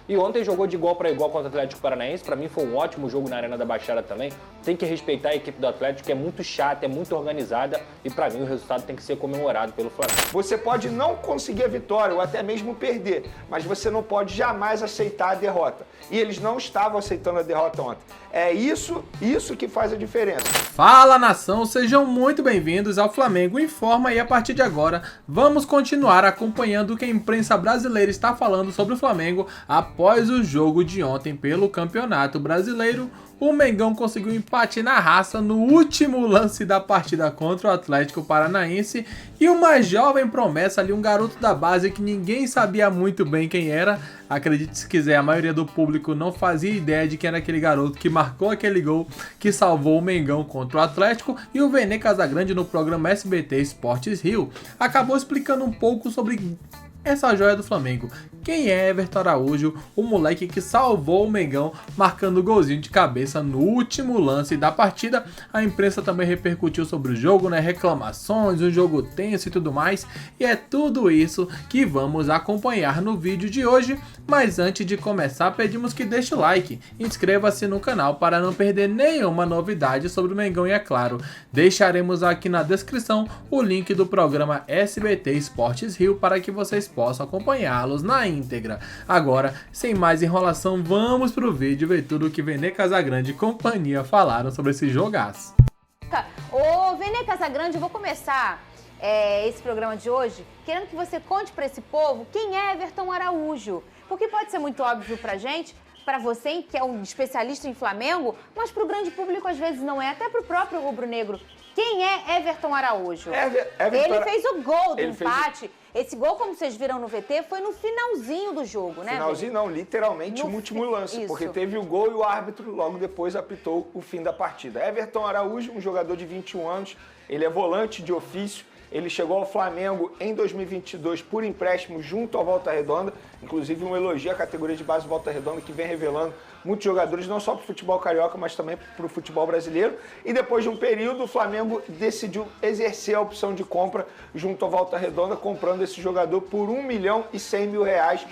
E ontem jogou de igual para igual contra o Atlético Paranaense. Para mim foi um ótimo jogo na Arena da Baixada também. Tem que respeitar a equipe do Atlético, que é muito chata, é muito organizada. E para mim o resultado tem que ser comemorado pelo Flamengo. Você pode não conseguir a vitória ou até mesmo perder, mas você não pode jamais aceitar a derrota. E eles não estavam aceitando a derrota ontem. É isso que faz a diferença. Fala, nação, sejam muito bem-vindos ao Flamengo Informa e a partir de agora vamos continuar acompanhando o que a imprensa brasileira está falando sobre o Flamengo após o jogo de ontem pelo Campeonato Brasileiro. O Mengão conseguiu empate na raça no último lance da partida contra o Atlético Paranaense e uma jovem promessa ali, um garoto da base que ninguém sabia muito bem quem era. Acredite se quiser, a maioria do público não fazia ideia de quem era aquele garoto que marcou aquele gol que salvou o Mengão contra o Atlético, e o Vene Casagrande no programa SBT Esportes Rio acabou explicando um pouco sobre essa joia do Flamengo. Quem é Everton Araújo, o moleque que salvou o Mengão marcando o golzinho de cabeça no último lance da partida. A imprensa também repercutiu sobre o jogo, né? Reclamações, um jogo tenso e tudo mais. E é tudo isso que vamos acompanhar no vídeo de hoje. Mas antes de começar, pedimos que deixe o like, inscreva-se no canal para não perder nenhuma novidade sobre o Mengão e, é claro, deixaremos aqui na descrição o link do programa SBT Esportes Rio para que vocês possam acompanhá-los na íntegra. Agora, sem mais enrolação, vamos pro vídeo ver tudo o que Vene Casagrande e companhia falaram sobre esse jogaço. Ô, Vene Casagrande, eu vou começar esse programa de hoje querendo que você conte para esse povo quem é Everton Araújo. Porque pode ser muito óbvio pra gente, pra você que é um especialista em Flamengo, mas pro grande público às vezes não é, até pro próprio rubro-negro. Quem é Everton Araújo? Ele fez o gol do empate. Esse gol, como vocês viram no VT, foi no finalzinho do jogo, né? Finalzinho não, literalmente no último lance, porque teve o gol e o árbitro logo depois apitou o fim da partida. Everton Araújo, um jogador de 21 anos, ele é volante de ofício. Ele chegou ao Flamengo em 2022 por empréstimo junto ao Volta Redonda, inclusive um elogio à categoria de base do Volta Redonda, que vem revelando muitos jogadores, não só para o futebol carioca, mas também para o futebol brasileiro. E depois de um período, o Flamengo decidiu exercer a opção de compra junto ao Volta Redonda, comprando esse jogador por R$1.100.000.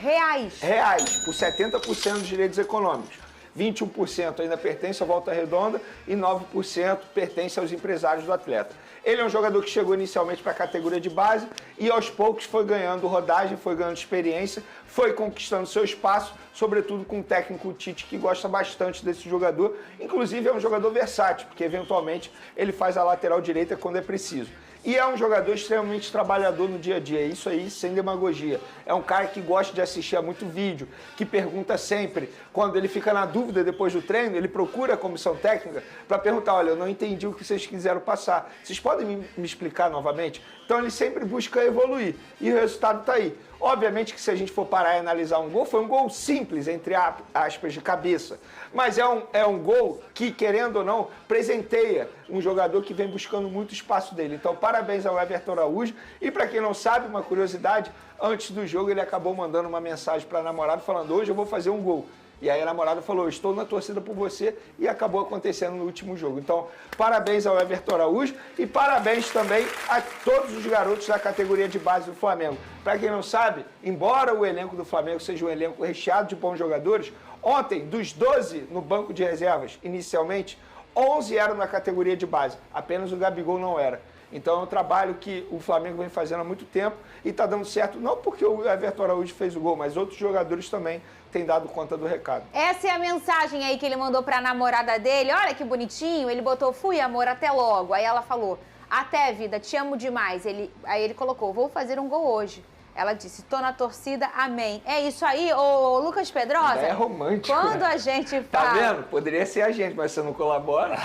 Reais, por 70% dos direitos econômicos. 21% ainda pertence à Volta Redonda e 9% pertence aos empresários do atleta. Ele é um jogador que chegou inicialmente para a categoria de base e aos poucos foi ganhando rodagem, foi ganhando experiência, foi conquistando seu espaço, sobretudo com o técnico Tite, que gosta bastante desse jogador. Inclusive é um jogador versátil, porque eventualmente ele faz a lateral direita quando é preciso. E é um jogador extremamente trabalhador no dia a dia, isso aí sem demagogia. É um cara que gosta de assistir a muito vídeo, que pergunta sempre. Quando ele fica na dúvida depois do treino, ele procura a comissão técnica para perguntar, olha, eu não entendi o que vocês quiseram passar. Vocês podem me explicar novamente? Então ele sempre busca evoluir e o resultado está aí. Obviamente que se a gente for parar e analisar um gol, foi um gol simples, entre aspas, de cabeça. Mas é um gol que, querendo ou não, presenteia um jogador que vem buscando muito espaço dele. Então, parabéns ao Everton Araújo. E para quem não sabe, uma curiosidade, antes do jogo ele acabou mandando uma mensagem para a namorada falando, hoje eu vou fazer um gol. E aí a namorada falou, estou na torcida por você, e acabou acontecendo no último jogo. Então, parabéns ao Everton Araújo e parabéns também a todos os garotos da categoria de base do Flamengo. Para quem não sabe, embora o elenco do Flamengo seja um elenco recheado de bons jogadores, ontem, dos 12 no banco de reservas, inicialmente, 11 eram na categoria de base, apenas o Gabigol não era. Então é um trabalho que o Flamengo vem fazendo há muito tempo e está dando certo, não porque o Everton Araújo fez o gol, mas outros jogadores também têm dado conta do recado. Essa é a mensagem aí que ele mandou para a namorada dele, olha que bonitinho, ele botou, fui amor, até logo. Aí ela falou, até vida, te amo demais. Aí ele colocou, vou fazer um gol hoje. Ela disse, tô na torcida, amém. É isso aí, ô Lucas Pedrosa? É romântico. Quando né? a gente Tá fala... vendo? Poderia ser a gente, mas você não colabora.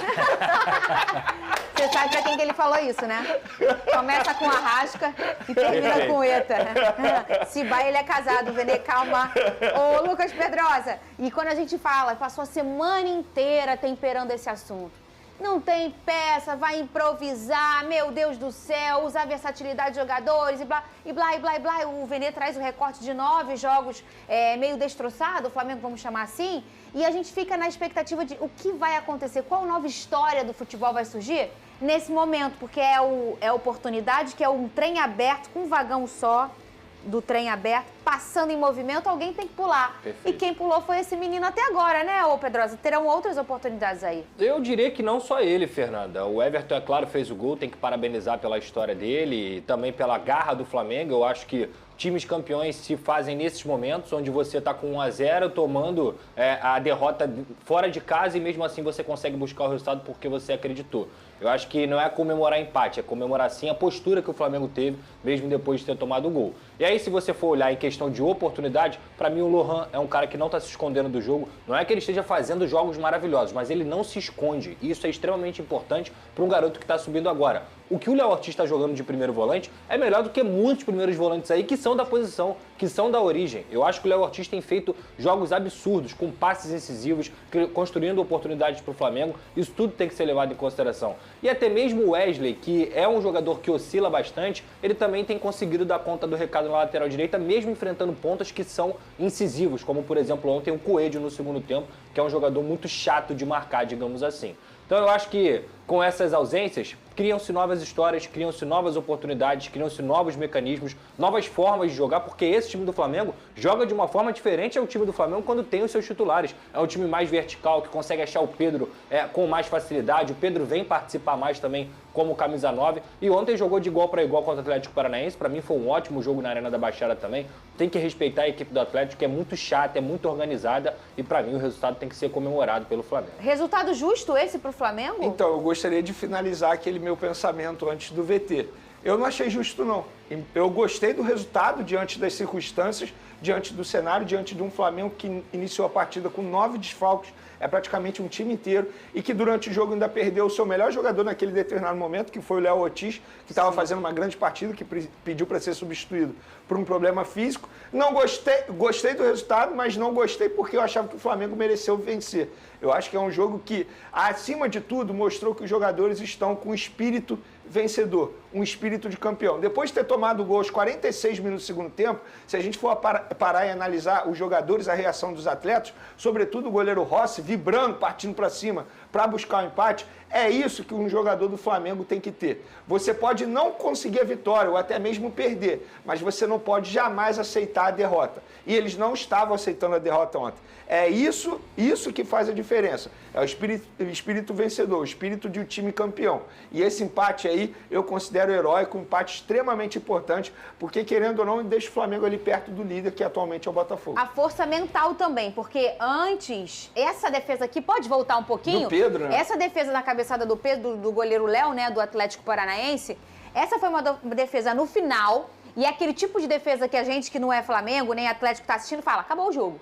Você sabe pra quem que ele falou isso, né? Começa com Arrasca e termina com Eta. Se vai, ele é casado, Vene, calma. Ô, Lucas Pedrosa, e quando a gente fala, passou a semana inteira temperando esse assunto. Não tem peça, vai improvisar, meu Deus do céu, usar versatilidade de jogadores e blá, e blá, e blá, e blá. O Vene traz o recorte de 9 jogos meio destroçado, o Flamengo, vamos chamar assim, e a gente fica na expectativa de o que vai acontecer, qual nova história do futebol vai surgir nesse momento, porque é a oportunidade, que é um trem aberto com um vagão só, do trem aberto, passando em movimento, alguém tem que pular. Perfeito. E quem pulou foi esse menino até agora, né, ô Pedrosa? Terão outras oportunidades aí. Eu diria que não só ele, Fernanda. O Everton, é claro, fez o gol, tem que parabenizar pela história dele e também pela garra do Flamengo. Eu acho que times campeões se fazem nesses momentos, onde você está com 1-0, tomando a derrota fora de casa e mesmo assim você consegue buscar o resultado porque você acreditou. Eu acho que não é comemorar empate, é comemorar sim a postura que o Flamengo teve, mesmo depois de ter tomado o gol. E aí, se você for olhar em questão de oportunidade, para mim o Lohan é um cara que não está se escondendo do jogo. Não é que ele esteja fazendo jogos maravilhosos, mas ele não se esconde. E isso é extremamente importante para um garoto que está subindo agora. O que o Léo Ortiz está jogando de primeiro volante é melhor do que muitos primeiros volantes aí que são da posição, que são da origem. Eu acho que o Léo Ortiz tem feito jogos absurdos, com passes incisivos, construindo oportunidades para o Flamengo. Isso tudo tem que ser levado em consideração. E até mesmo o Wesley, que é um jogador que oscila bastante, ele também tem conseguido dar conta do recado na lateral direita, mesmo enfrentando pontas que são incisivos, como por exemplo ontem o Coelho no segundo tempo, que é um jogador muito chato de marcar, digamos assim. Então eu acho que com essas ausências, criam-se novas histórias, criam-se novas oportunidades, criam-se novos mecanismos, novas formas de jogar, porque esse time do Flamengo joga de uma forma diferente ao time do Flamengo quando tem os seus titulares. É um time mais vertical, que consegue achar o Pedro com mais facilidade. O Pedro vem participar mais também como camisa 9. E ontem jogou de igual para igual contra o Atlético Paranaense. Para mim foi um ótimo jogo na Arena da Baixada também. Tem que respeitar a equipe do Atlético, que é muito chata, é muito organizada. E para mim o resultado tem que ser comemorado pelo Flamengo. Resultado justo esse pro Flamengo? Então, eu gostaria de finalizar aquele meu pensamento antes do VT. Eu não achei justo, não. Eu gostei do resultado diante das circunstâncias, diante do cenário, diante de um Flamengo que iniciou a partida com 9 desfalques, é praticamente um time inteiro, e que durante o jogo ainda perdeu o seu melhor jogador naquele determinado momento, que foi o Léo Ortiz, que estava fazendo uma grande partida, que pediu para ser substituído por um problema físico. Não gostei do resultado, mas não gostei porque eu achava que o Flamengo mereceu vencer. Eu acho que é um jogo que, acima de tudo, mostrou que os jogadores estão com espírito vencedor, um espírito de campeão. Depois de ter tomado o gol aos 46 minutos do segundo tempo, se a gente for parar e analisar os jogadores, a reação dos atletas, sobretudo o goleiro Rossi, vibrando, partindo para cima para buscar o empate, é isso que um jogador do Flamengo tem que ter. Você pode não conseguir a vitória ou até mesmo perder, mas você não pode jamais aceitar a derrota. E eles não estavam aceitando a derrota ontem. É isso que faz a diferença. É o espírito vencedor, o espírito de um time campeão. E esse empate aí eu considero heróico, um empate extremamente importante, porque querendo ou não, deixa o Flamengo ali perto do líder, que atualmente é o Botafogo. A força mental também, porque antes, essa defesa aqui, pode voltar um pouquinho? Do Pedro, né? Essa defesa na cabeçada do Pedro, do goleiro Léo, né, do Atlético Paranaense, essa foi uma defesa no final, e é aquele tipo de defesa que a gente que não é Flamengo, nem Atlético tá assistindo, fala, acabou o jogo.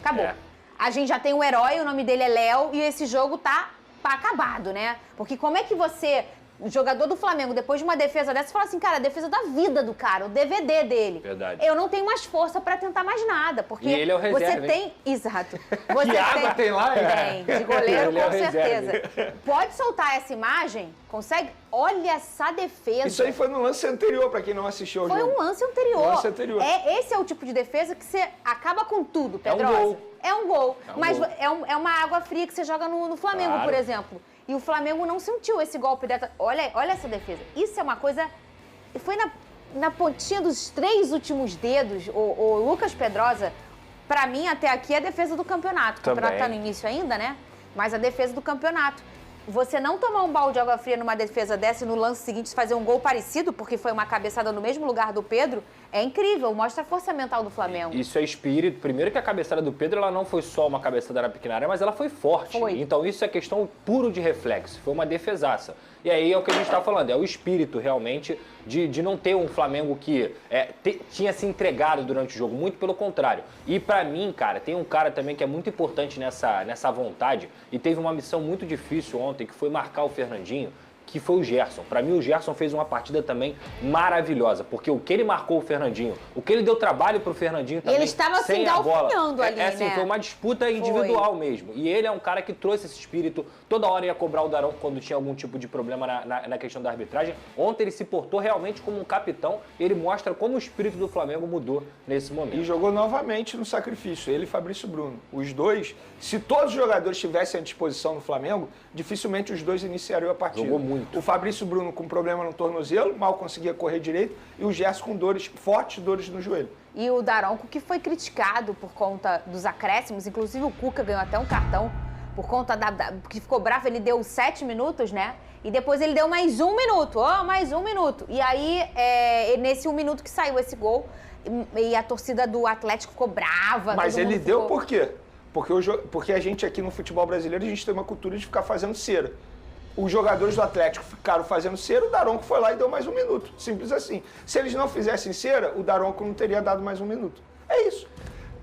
Acabou. A gente já tem um herói, o nome dele é Léo, e esse jogo tá acabado, né? Porque como é que você, jogador do Flamengo, depois de uma defesa dessa, fala assim, cara, a defesa da vida do cara, o DVD dele. Verdade. Eu não tenho mais força pra tentar mais nada, porque e ele é o reserva, você tem... Exato. Você que água tem lá? Tem, de goleiro Ele é com o reserva. certeza. Pode soltar essa imagem? Consegue? Olha essa defesa. Isso aí foi no lance anterior, para quem não assistiu ao jogo. Foi um lance anterior. Um lance anterior. Esse é o tipo de defesa que você acaba com tudo, É um Pedrosa. gol. É um gol. É um Mas gol. é uma água fria que você joga no Flamengo, Claro. por exemplo. E o Flamengo não sentiu esse golpe dessa. Olha essa defesa. Isso é uma coisa... Foi na pontinha dos 3 últimos dedos, o Lucas Pedrosa, pra mim, até aqui, é a defesa do campeonato. O campeonato tá no início ainda, né? Mas a defesa do campeonato. Você não tomar um balde de água fria numa defesa dessa e no lance seguinte fazer um gol parecido, porque foi uma cabeçada no mesmo lugar do Pedro, é incrível, mostra a força mental do Flamengo. Isso é espírito. Primeiro que a cabeçada do Pedro, ela não foi só uma cabeçada na pequena área, mas ela foi forte. Foi. Então isso é questão puro de reflexo. Foi uma defesaça. E aí é o que a gente está falando, é o espírito realmente de não ter um Flamengo que tinha se entregado durante o jogo, muito pelo contrário. E pra mim, cara, tem um cara também que é muito importante nessa vontade e teve uma missão muito difícil ontem, que foi marcar o Fernandinho, que foi o Gerson. Pra mim, o Gerson fez uma partida também maravilhosa, porque o que ele marcou o Fernandinho, o que ele deu trabalho pro Fernandinho também, ele estava sem se a bola. galfinhando ali, assim, né? Foi uma disputa individual mesmo. E ele é um cara que trouxe esse espírito, toda hora ia cobrar o Darão quando tinha algum tipo de problema na questão da arbitragem. Ontem ele se portou realmente como um capitão, e ele mostra como o espírito do Flamengo mudou nesse momento. E jogou novamente no sacrifício, ele e Fabrício Bruno. Os dois, se todos os jogadores estivessem à disposição no Flamengo, dificilmente os dois iniciariam a partida. Jogou muito muito. O Fabrício Bruno com problema no tornozelo, mal conseguia correr direito, e o Gerson com fortes dores no joelho. E o Daronco, que foi criticado por conta dos acréscimos, inclusive o Cuca ganhou até um cartão por conta que ficou bravo, ele deu 7 minutos, né? E depois ele deu mais 1 minuto, mais 1 minuto. E aí, nesse 1 minuto que saiu esse gol, e a torcida do Atlético ficou brava. Mas ele deu por quê? Porque a gente aqui no futebol brasileiro, a gente tem uma cultura de ficar fazendo cera. Os jogadores do Atlético ficaram fazendo cera, o Daronco foi lá e deu mais 1 minuto. Simples assim. Se eles não fizessem cera, o Daronco não teria dado mais 1 minuto. É isso.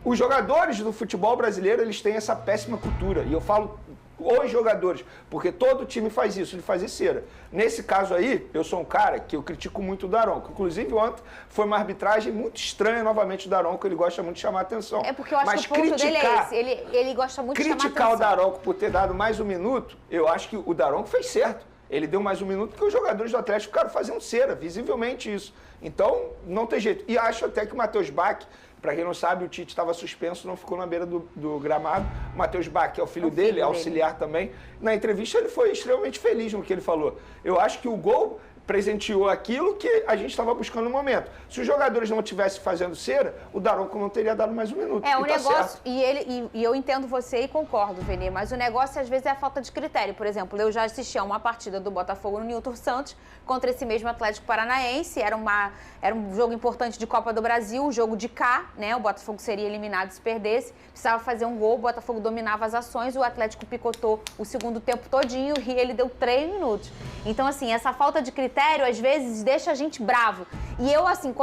Os jogadores do futebol brasileiro, eles têm essa péssima cultura. E eu falo os jogadores, porque todo time faz isso, de fazer cera. Nesse caso aí, eu sou um cara que eu critico muito o Daronco. Inclusive, ontem foi uma arbitragem muito estranha novamente do Daronco, ele gosta muito de chamar a atenção. É porque eu acho que o ponto dele é esse, ele gosta muito de chamar a atenção. Criticar o Daronco por ter dado mais 1 minuto, eu acho que o Daronco fez certo. Ele deu mais 1 minuto porque os jogadores do Atlético ficaram fazendo cera, visivelmente isso. Então, não tem jeito. E acho até que o Matheus Bach, para quem não sabe, o Tite estava suspenso, não ficou na beira do gramado. O Matheus Bach, que é o filho dele, auxiliar também. Na entrevista ele foi extremamente feliz no que ele falou. Eu acho que o gol presenteou aquilo que a gente estava buscando no momento. Se os jogadores não estivessem fazendo cera, o Daronco não teria dado mais 1 minuto. O negócio, e eu entendo você e concordo, Vene, mas o negócio às vezes é a falta de critério. Por exemplo, eu já assisti a uma partida do Botafogo no Newton Santos contra esse mesmo Atlético Paranaense, era um jogo importante de Copa do Brasil, o jogo de cá, né? O Botafogo seria eliminado se perdesse, precisava fazer um gol, o Botafogo dominava as ações, o Atlético picotou o segundo tempo todinho e ele deu 3 minutos. Então, assim, essa falta de critério às vezes deixa a gente bravo. E eu, assim,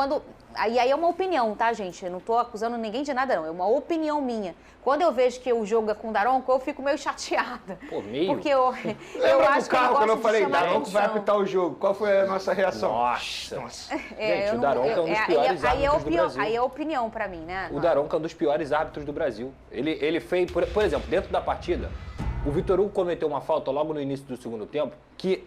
e aí é uma opinião, tá, gente? Eu não tô acusando ninguém de nada, não. É uma opinião minha. Quando eu vejo que o jogo é com o Daronco, eu fico meio chateada. Pô, meio? Porque eu acho que carro, ele quando eu gosta falei, de chamar Daronco atenção. vai apitar o jogo. Qual foi a nossa reação? Nossa. Gente, o Daronco é um dos piores árbitros do Brasil. Aí é opinião pra mim, né? O Daronco é um dos piores árbitros do Brasil. Ele fez, por exemplo, dentro da partida, o Vitor Hugo cometeu uma falta logo no início do segundo tempo, que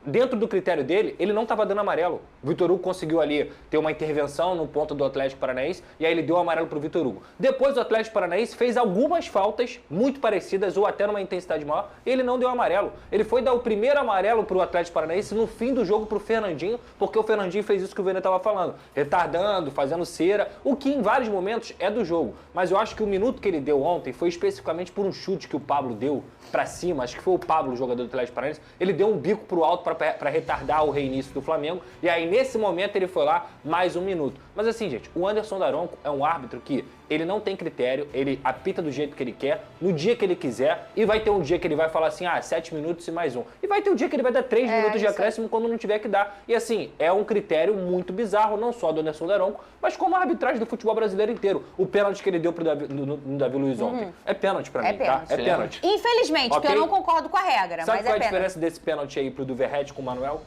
dentro do critério dele, ele não estava dando amarelo. O Vitor Hugo conseguiu ali ter uma intervenção no ponto do Atlético Paranaense e aí ele deu amarelo para o Vitor Hugo. Depois o Atlético Paranaense fez algumas faltas muito parecidas ou até numa intensidade maior e ele não deu amarelo. Ele foi dar o primeiro amarelo para o Atlético Paranaense no fim do jogo para o Fernandinho, porque o Fernandinho fez isso que o Vene estava falando, retardando, fazendo cera, o que em vários momentos é do jogo. Mas eu acho que o minuto que ele deu ontem foi especificamente por um chute que o Pablo deu para cima, acho que foi o Pablo, o jogador do Atlético Paranaense, ele deu um bico pro alto para retardar o reinício do Flamengo, e aí nesse momento ele foi lá mais 1 minuto. Mas assim, gente, o Anderson Daronco é um árbitro que ele não tem critério, ele apita do jeito que ele quer, no dia que ele quiser, e vai ter um dia que ele vai falar assim, 7 minutos e mais 1. E vai ter um dia que ele vai dar 3 minutos de acréscimo quando não tiver que dar. E assim, é um critério muito bizarro, não só do Anderson Daronco, mas como a arbitragem do futebol brasileiro inteiro. O pênalti que ele deu pro no Davi Luiz ontem. É pênalti pra mim, pênalti. Tá? É pênalti. Infelizmente, porque eu não concordo com a regra, Sabe mas qual é a diferença desse pênalti aí pro do Verratti com o Manuel?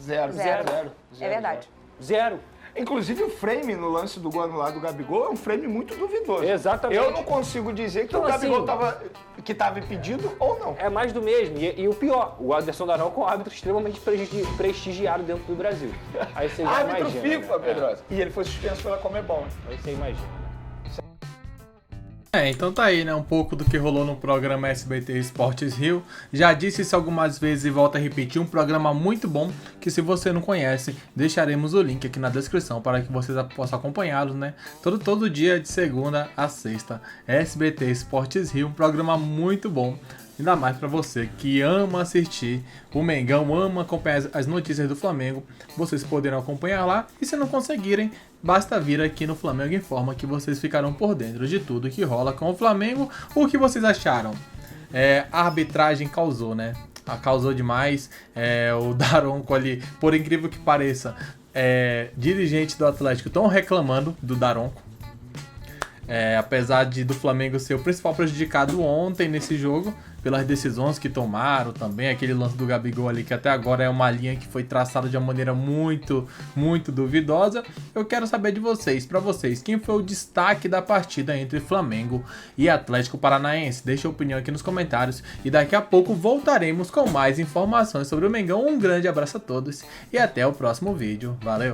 Zero. É verdade. Zero. Inclusive o frame no lance do gol anulado do Gabigol é um frame muito duvidoso. Exatamente. Eu não consigo dizer que então, o Gabigol assim, estava impedido ou não. É mais do mesmo. E o pior, o Anderson Daronco é um árbitro extremamente prestigiado dentro do Brasil. Aí você já árbitro imagina. FIFA, Pedrosa. E ele foi suspenso pela Comebol. Aí você imagina. Então tá aí, né, um pouco do que rolou no programa SBT Esportes Rio. Já disse isso algumas vezes e volto a repetir, um programa muito bom, que se você não conhece, deixaremos o link aqui na descrição para que vocês possam acompanhá-los, né, todo dia de segunda a sexta. SBT Esportes Rio, um programa muito bom. Ainda mais para você que ama assistir o Mengão, ama acompanhar as notícias do Flamengo, vocês poderão acompanhar lá. E se não conseguirem, basta vir aqui no Flamengo Informa que vocês ficarão por dentro de tudo que rola com o Flamengo. O que vocês acharam? A arbitragem causou, né? Causou demais. O Daronco ali, por incrível que pareça, dirigentes do Atlético estão reclamando do Daronco. Apesar do Flamengo ser o principal prejudicado ontem nesse jogo, pelas decisões que tomaram também, aquele lance do Gabigol ali, que até agora é uma linha que foi traçada de uma maneira muito, muito duvidosa. Eu quero saber de vocês, para vocês, quem foi o destaque da partida entre Flamengo e Atlético Paranaense? Deixa a opinião aqui nos comentários e daqui a pouco voltaremos com mais informações sobre o Mengão. Um grande abraço a todos e até o próximo vídeo. Valeu!